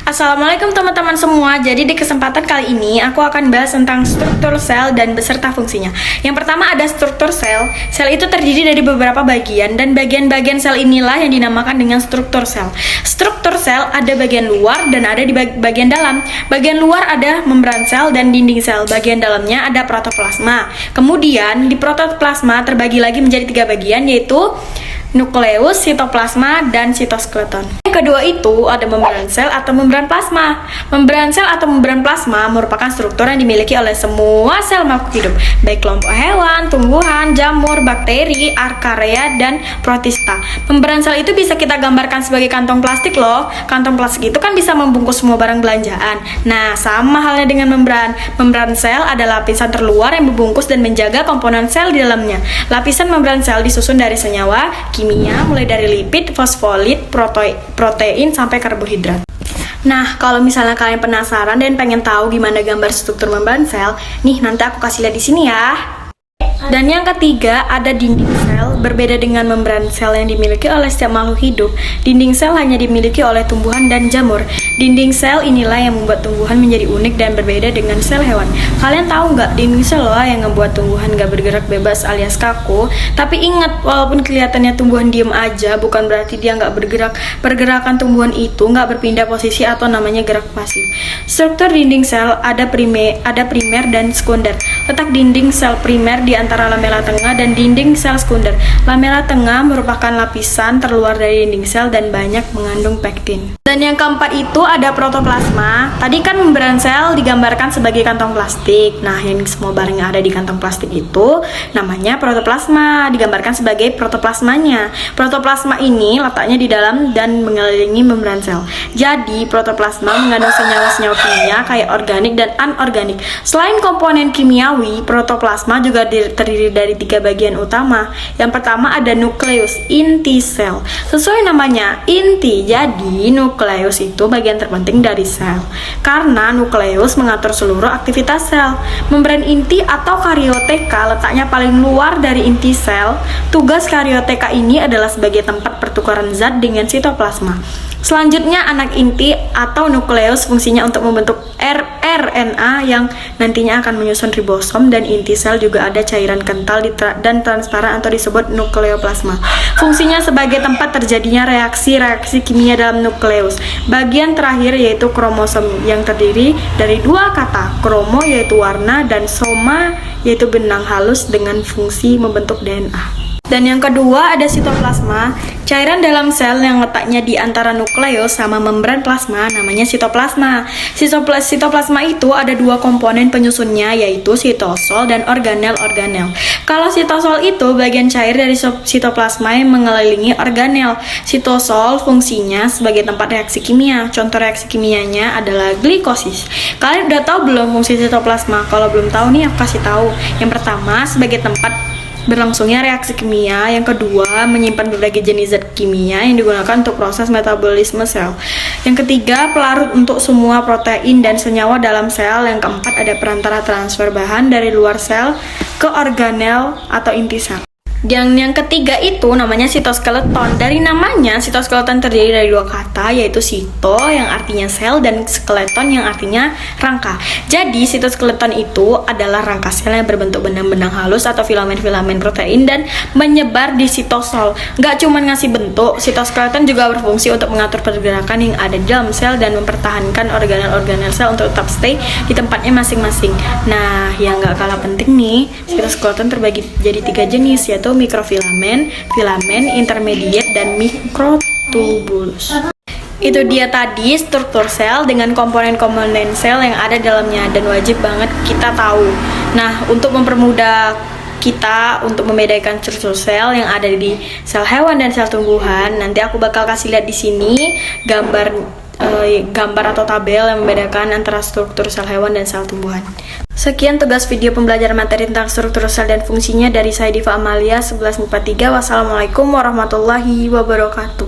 Assalamualaikum teman-teman semua. Jadi di kesempatan kali ini aku akan bahas tentang struktur sel dan beserta fungsinya. Yang pertama ada struktur sel. Sel itu terdiri dari beberapa bagian dan bagian-bagian sel inilah yang dinamakan dengan struktur sel. Struktur sel ada bagian luar dan ada di bagian dalam. Bagian luar ada membran sel dan dinding sel. Bagian dalamnya ada protoplasma. Kemudian di protoplasma terbagi lagi menjadi 3 bagian, yaitu nukleus, sitoplasma, dan sitoskeleton. Yang kedua itu ada membran sel atau membran plasma. Membran sel atau membran plasma merupakan struktur yang dimiliki oleh semua sel makhluk hidup, baik kelompok hewan, tumbuhan, jamur, bakteri, archaea, dan protista. Membran sel itu bisa kita gambarkan sebagai kantong plastik loh. Kantong plastik itu kan bisa membungkus semua barang belanjaan. Nah, sama halnya dengan membran. Membran sel adalah lapisan terluar yang membungkus dan menjaga komponen sel di dalamnya. Lapisan membran sel disusun dari senyawa kimia mulai dari lipid, fosfolid, protein sampai karbohidrat. Nah, kalau misalnya kalian penasaran dan pengen tahu gimana gambar struktur membran sel, nih nanti aku kasih lihat di sini ya. Dan yang ketiga ada dinding sel. Berbeda dengan membran sel yang dimiliki oleh setiap makhluk hidup, dinding sel hanya dimiliki oleh tumbuhan dan jamur. Dinding sel inilah yang membuat tumbuhan menjadi unik dan berbeda dengan sel hewan. Kalian tahu nggak, dinding sel loh yang membuat tumbuhan nggak bergerak bebas alias kaku. Tapi ingat, walaupun kelihatannya tumbuhan diem aja, bukan berarti dia nggak bergerak. Pergerakan tumbuhan itu nggak berpindah posisi atau namanya gerak pasif. Struktur dinding sel ada primer dan sekunder. Letak dinding sel primer di antara lamela tengah dan dinding sel sekunder. Lamela tengah merupakan lapisan terluar dari dinding sel dan banyak mengandung pektin. Dan yang keempat itu ada protoplasma. Tadi kan membran sel digambarkan sebagai kantong plastik. Nah, yang semua barang yang ada di kantong plastik itu namanya protoplasma, digambarkan sebagai protoplasmanya. Protoplasma ini letaknya di dalam dan mengelilingi membran sel. Jadi, protoplasma mengandung senyawa-senyawa kimia kayak organik dan anorganik. Selain komponen kimiawi, protoplasma juga terdiri dari 3 bagian utama. Yang pertama ada nukleus, inti sel. Sesuai namanya, inti. Jadi, nukleus itu bagian terpenting dari sel. Karena nukleus mengatur seluruh aktivitas sel. Membran inti atau karioteka letaknya paling luar dari inti sel. Tugas karioteka ini adalah sebagai tempat pertukaran zat dengan sitoplasma. Selanjutnya anak inti atau nukleus fungsinya untuk membentuk rRNA yang nantinya akan menyusun ribosom, dan inti sel juga ada cairan kental dan transparan atau disebut nukleoplasma. Fungsinya sebagai tempat terjadinya reaksi-reaksi kimia dalam nukleus. Bagian terakhir yaitu kromosom yang terdiri dari 2 kata, kromo yaitu warna dan soma yaitu benang halus dengan fungsi membentuk DNA. Dan yang kedua ada sitoplasma, cairan dalam sel yang letaknya di antara nukleus sama membran plasma namanya sitoplasma. Sitoplasma itu ada 2 komponen penyusunnya, yaitu sitosol dan organel-organel. Kalau sitosol itu bagian cair dari sitoplasma yang mengelilingi organel. Sitosol fungsinya sebagai tempat reaksi kimia. Contoh reaksi kimianya adalah glikosis. Kalian udah tahu belum fungsi sitoplasma? Kalau belum tahu nih, aku kasih tahu. Yang pertama sebagai tempat berlangsungnya reaksi kimia, yang kedua menyimpan berbagai jenis zat kimia yang digunakan untuk proses metabolisme sel, yang ketiga pelarut untuk semua protein dan senyawa dalam sel, yang keempat ada perantara transfer bahan dari luar sel ke organel atau inti sel. Yang ketiga itu namanya sitoskeleton. Dari namanya, sitoskeleton terdiri dari 2 kata, yaitu sito yang artinya sel dan skeleton yang artinya rangka. Jadi sitoskeleton itu adalah rangka sel yang berbentuk benang-benang halus atau filamen-filamen protein dan menyebar di sitosol. Nggak cuma ngasih bentuk, sitoskeleton juga berfungsi untuk mengatur pergerakan yang ada di dalam sel dan mempertahankan organel-organel sel untuk tetap stay di tempatnya masing-masing. Nah, yang nggak kalah penting nih, sitoskeleton terbagi jadi 3 jenis, yaitu mikrofilamen, filamen, intermediate, dan mikrotubulus. Itu dia tadi struktur sel dengan komponen-komponen sel yang ada dalamnya, dan wajib banget kita tahu. Nah, untuk mempermudah kita untuk membedakan struktur sel yang ada di sel hewan dan sel tumbuhan, nanti aku bakal kasih lihat di sini gambar atau tabel yang membedakan antara struktur sel hewan dan sel tumbuhan. Sekian tugas video pembelajaran materi tentang struktur sel dan fungsinya dari saya Diva Amalia 1143. Wassalamualaikum warahmatullahi wabarakatuh.